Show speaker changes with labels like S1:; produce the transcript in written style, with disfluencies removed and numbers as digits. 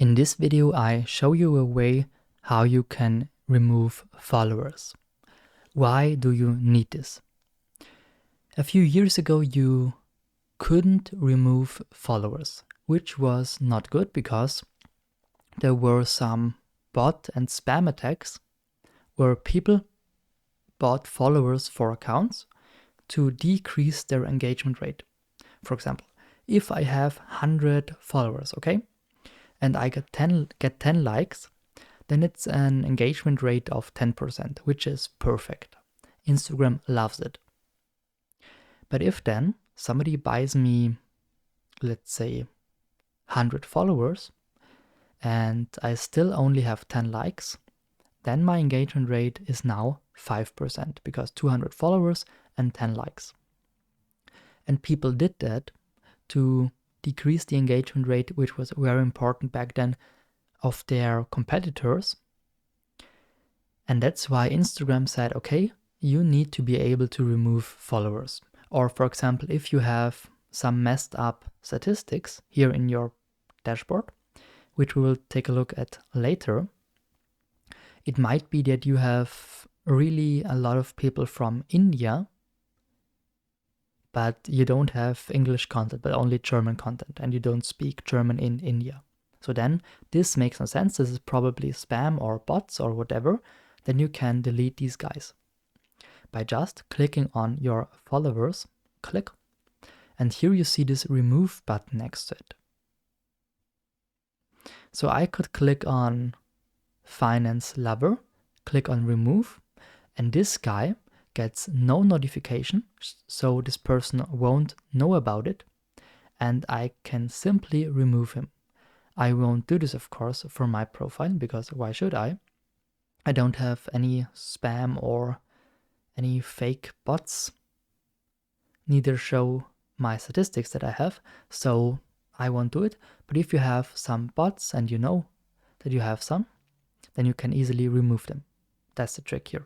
S1: In this video, I show you a way how you can remove followers. Why do you need this? A few years ago, you couldn't remove followers, which was not good because there were some bot and spam attacks where people bought followers for accounts to decrease their engagement rate. For example, if I have 100 followers, okay, and I get 10 likes, then it's an engagement rate of 10%, which is perfect. Instagram loves it. But if then somebody buys me, let's say, 100 followers, and I still only have 10 likes, then my engagement rate is now 5% because 200 followers and 10 likes. And people did that to decrease the engagement rate, which was very important back then, of their competitors. And that's why Instagram said, okay, you need to be able to remove followers. Or for example, if you have some messed up statistics here in your dashboard, which we will take a look at later, it might be that you have really a lot of people from India, but you don't have English content, but only German content, and you don't speak German in India. So then this makes no sense. This is probably spam or bots or whatever. Then you can delete these guys by just clicking on your followers, click, and here you see this remove button next to it. So I could click on finance lover, click on remove, and this guy gets no notification, so this person won't know about it, and I can simply remove him. I won't do this, of course, for my profile, because why should I? I don't have any spam or any fake bots, neither show my statistics that I have, so I won't do it. But if you have some bots and you know that you have some, then you can easily remove them. That's the trick here.